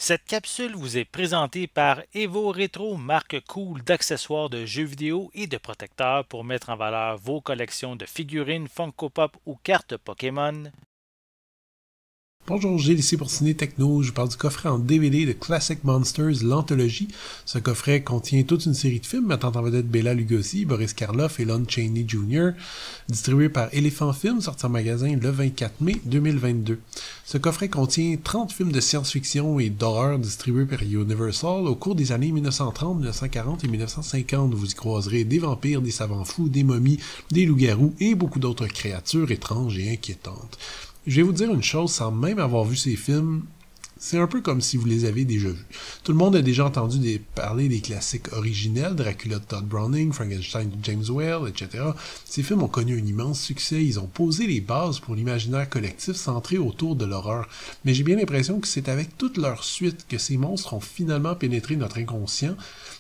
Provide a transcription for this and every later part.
Cette capsule vous est présentée par Evo Retro, marque cool d'accessoires de jeux vidéo et de protecteurs pour mettre en valeur vos collections de figurines Funko Pop ou cartes Pokémon. Bonjour, Gilles ici pour Ciné Techno. Je vous parle du coffret en DVD de Classic Monsters, l'anthologie. Ce coffret contient toute une série de films mettant en vedette Bela Lugosi, Boris Karloff et Lon Chaney Jr., distribué par Elephant Films, sorti en magasin le 24 mai 2022. Ce coffret contient 30 films de science-fiction et d'horreur distribués par Universal au cours des années 1930, 1940 et 1950. Vous y croiserez des vampires, des savants fous, des momies, des loups-garous et beaucoup d'autres créatures étranges et inquiétantes. Je vais vous dire une chose, sans même avoir vu ces films, c'est un peu comme si vous les avez déjà vus. Tout le monde a déjà entendu parler des classiques originels, Dracula de Todd Browning, Frankenstein de James Whale, etc. Ces films ont connu un immense succès, ils ont posé les bases pour l'imaginaire collectif centré autour de l'horreur. Mais j'ai bien l'impression que c'est avec toute leur suite que ces monstres ont finalement pénétré notre inconscient,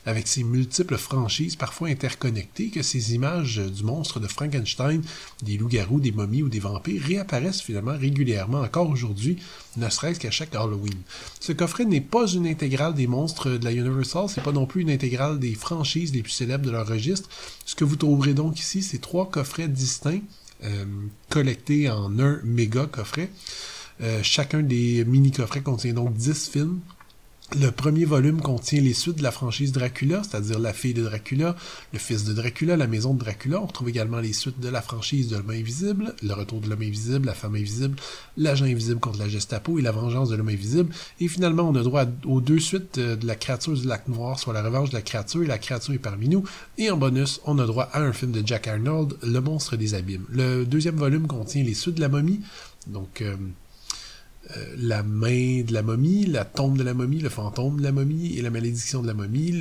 avec ces multiples franchises parfois interconnectées, que ces images du monstre de Frankenstein, des loups-garous, des momies ou des vampires réapparaissent finalement régulièrement encore aujourd'hui, ne serait-ce qu'à chaque Halloween. Ce coffret n'est pas une intégrale des monstres de la Universal, c'est pas non plus une intégrale des franchises les plus célèbres de leur registre. Ce que vous trouverez donc ici, c'est 3 coffrets distincts, collectés en un méga coffret. Chacun des mini-coffrets contient donc 10 films. Le premier volume contient les suites de la franchise Dracula, c'est-à-dire La fille de Dracula, Le fils de Dracula, La maison de Dracula. On retrouve également les suites de la franchise de l'homme invisible, Le retour de l'homme invisible, La femme invisible, L'agent invisible contre la Gestapo et La vengeance de l'homme invisible. Et finalement, on a droit aux 2 suites de La créature du lac noir, soit La revanche de la créature et La créature est parmi nous. Et en bonus, on a droit à un film de Jack Arnold, Le monstre des abîmes. Le deuxième volume contient les suites de la momie, donc la main de la momie, la tombe de la momie, le fantôme de la momie et la malédiction de la momie,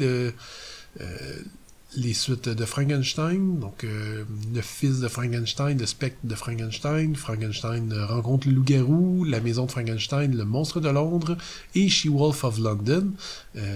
les suites de Frankenstein, donc le fils de Frankenstein, le spectre de Frankenstein, Frankenstein rencontre le loup-garou, la maison de Frankenstein, le monstre de Londres et She-Wolf of London.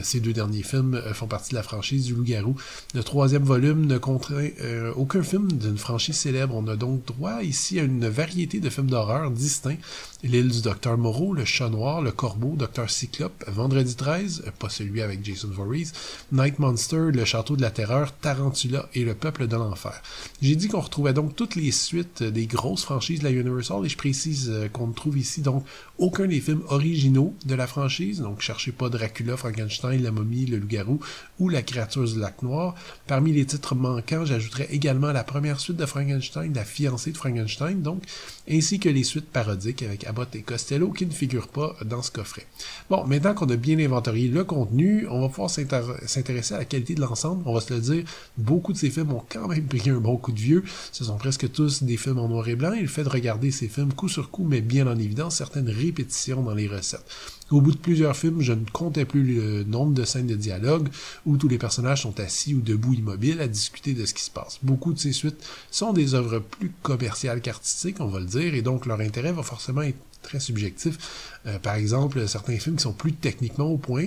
Ces 2 derniers films font partie de la franchise du loup-garou. Le troisième volume ne contient aucun film d'une franchise célèbre. On a donc droit ici à une variété de films d'horreur distincts. L'île du Docteur Moreau, Le chat noir, Le corbeau, Docteur Cyclope, Vendredi 13, pas celui avec Jason Voorhees, Night Monster, Le château de la terreur, Tarantula et Le peuple de l'enfer. J'ai dit qu'on retrouvait donc toutes les suites des grosses franchises de la Universal et je précise qu'on ne trouve ici donc aucun des films originaux de la franchise, donc cherchez pas Dracula, Frankenstein, La momie, Le loup-garou ou La créature du lac noir. Parmi les titres manquants, j'ajouterais également la première suite de Frankenstein, La fiancée de Frankenstein, donc, ainsi que les suites parodiques avec Abbott et Costello qui ne figurent pas dans ce coffret. Bon, maintenant qu'on a bien inventorié le contenu, on va pouvoir s'intéresser à la qualité de l'ensemble. On va se le dire, beaucoup de ces films ont quand même pris un bon coup de vieux. Ce sont presque tous des films en noir et blanc et le fait de regarder ces films coup sur coup met bien en évidence certaines répétitions dans les recettes. Au bout de plusieurs films, je ne comptais plus le nombre de scènes de dialogue où tous les personnages sont assis ou debout immobiles à discuter de ce qui se passe. Beaucoup de ces suites sont des œuvres plus commerciales qu'artistiques, on va le dire, et donc leur intérêt va forcément être très subjectif. Par exemple, certains films qui sont plus techniquement au point,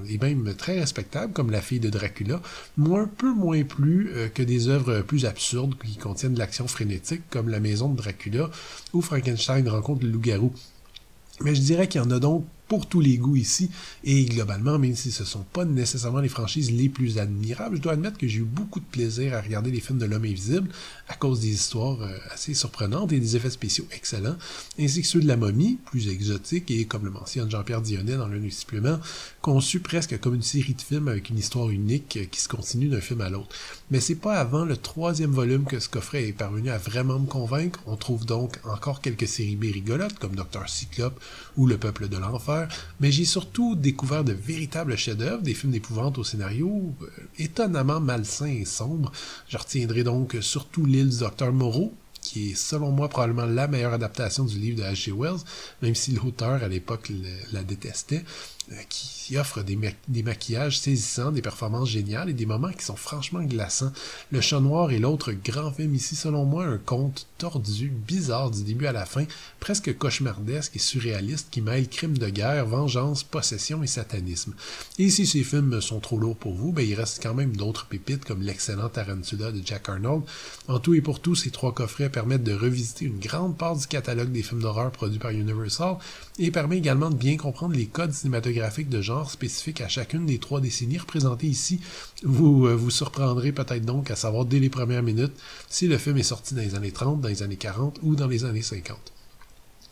et même très respectables, comme La fille de Dracula, m'ont un peu moins plu que des œuvres plus absurdes qui contiennent de l'action frénétique, comme La maison de Dracula, ou Frankenstein rencontre le loup-garou. Mais je dirais qu'il y en a donc pour tous les goûts ici, et globalement, même si ce ne sont pas nécessairement les franchises les plus admirables, je dois admettre que j'ai eu beaucoup de plaisir à regarder les films de l'homme invisible, à cause des histoires assez surprenantes et des effets spéciaux excellents, ainsi que ceux de la momie, plus exotiques, et comme le mentionne Jean-Pierre Dionnet dans l'un des suppléments, conçus presque comme une série de films avec une histoire unique qui se continue d'un film à l'autre. Mais c'est pas avant le 3e volume que ce coffret est parvenu à vraiment me convaincre. On trouve donc encore quelques séries B rigolotes, comme Docteur Cyclope ou Le peuple de l'enfer, mais j'ai surtout découvert de véritables chefs-d'œuvre, des films d'épouvante au scénario étonnamment malsain et sombre. Je retiendrai donc surtout L'île du Docteur Moreau, qui est selon moi probablement la meilleure adaptation du livre de H.G. Wells, même si l'auteur à l'époque la détestait, qui offre des maquillages saisissants, des performances géniales et des moments qui sont franchement glaçants. Le chat noir est l'autre grand film ici, selon moi, un conte tordu, bizarre du début à la fin, presque cauchemardesque et surréaliste qui mêle crimes de guerre, vengeance, possession et satanisme. Et si ces films sont trop lourds pour vous, il reste quand même d'autres pépites comme l'excellent Tarantula de Jack Arnold. En tout et pour tout, ces 3 coffrets permettent de revisiter une grande part du catalogue des films d'horreur produits par Universal et permet également de bien comprendre les codes cinématographiques cinématographiques de genre spécifiques à chacune des 3 décennies représentées ici. Vous surprendrez peut-être donc à savoir dès les premières minutes si le film est sorti dans les années 30, dans les années 40 ou dans les années 50.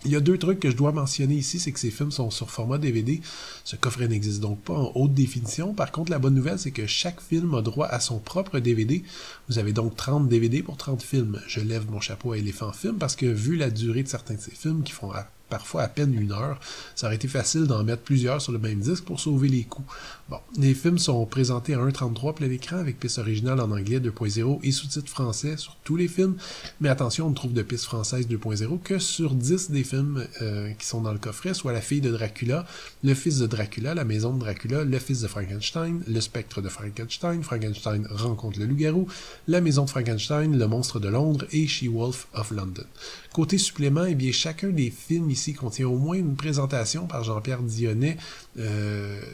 Il y a 2 trucs que je dois mentionner ici, c'est que ces films sont sur format DVD. Ce coffret n'existe donc pas en haute définition. Par contre, la bonne nouvelle, c'est que chaque film a droit à son propre DVD. Vous avez donc 30 DVD pour 30 films. Je lève mon chapeau à Elephant Film parce que vu la durée de certains de ces films qui font parfois à peine 1 heure, ça aurait été facile d'en mettre plusieurs sur le même disque pour sauver les coûts. Bon, les films sont présentés à 1,33 plein écran avec piste originale en anglais 2.0 et sous-titres français sur tous les films, mais attention, on ne trouve de piste française 2.0 que sur 10 des films qui sont dans le coffret, soit La fille de Dracula, Le fils de Dracula, La maison de Dracula, Le fils de Frankenstein, Le spectre de Frankenstein, Frankenstein rencontre le loup-garou, La maison de Frankenstein, Le monstre de Londres et She-Wolf of London. Côté supplément, eh bien, chacun des films ici contient au moins une présentation par Jean-Pierre Dionnet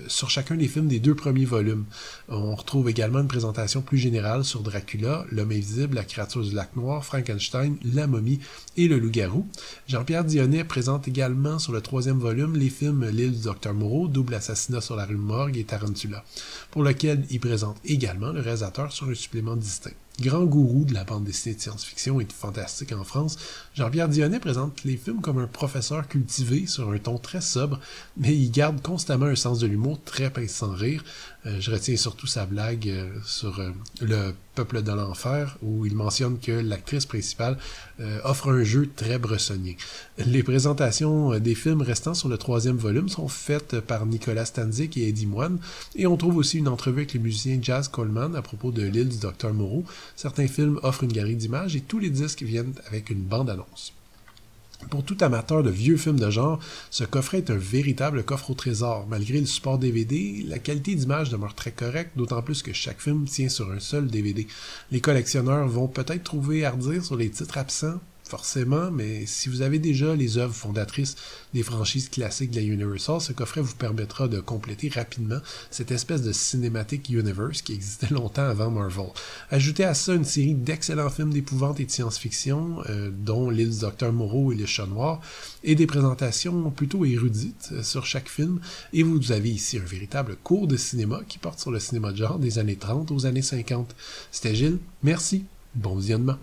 sur chacun des films des 2 premiers volumes. On retrouve également une présentation plus générale sur Dracula, L'homme invisible, La créature du lac noir, Frankenstein, La momie et Le loup-garou. Jean-Pierre Dionnet présente également sur le 3e volume les films L'île du Docteur Moreau, Double assassinat sur la rue Morgue et Tarantula, pour lequel il présente également le réalisateur sur un supplément distinct. Grand gourou de la bande dessinée de science-fiction et de fantastique en France, Jean-Pierre Dionnet présente les films comme un professeur cultivé sur un ton très sobre, mais il garde constamment un sens de l'humour très pince sans rire. Je retiens surtout sa blague sur le peuple de l'enfer, où il mentionne que l'actrice principale offre un jeu très bressonnier. Les présentations des films restants sur le 3e volume sont faites par Nicolas Stanzik et Eddie Moine, et on trouve aussi une entrevue avec le musicien Jazz Coleman à propos de L'île du Docteur Moreau. Certains films offrent une galerie d'images et tous les disques viennent avec une bande-annonce. Pour tout amateur de vieux films de genre, ce coffret est un véritable coffre au trésor. Malgré le support DVD, la qualité d'image demeure très correcte, d'autant plus que chaque film tient sur un seul DVD. Les collectionneurs vont peut-être trouver à redire sur les titres absents, forcément, mais si vous avez déjà les œuvres fondatrices des franchises classiques de la Universal, ce coffret vous permettra de compléter rapidement cette espèce de Cinematic Universe qui existait longtemps avant Marvel. Ajoutez à ça une série d'excellents films d'épouvante et de science-fiction, dont L'île du Docteur Moreau et Le chat noir, et des présentations plutôt érudites sur chaque film, et vous avez ici un véritable cours de cinéma qui porte sur le cinéma de genre des années 30 aux années 50. C'était Gilles, merci, bon visionnement.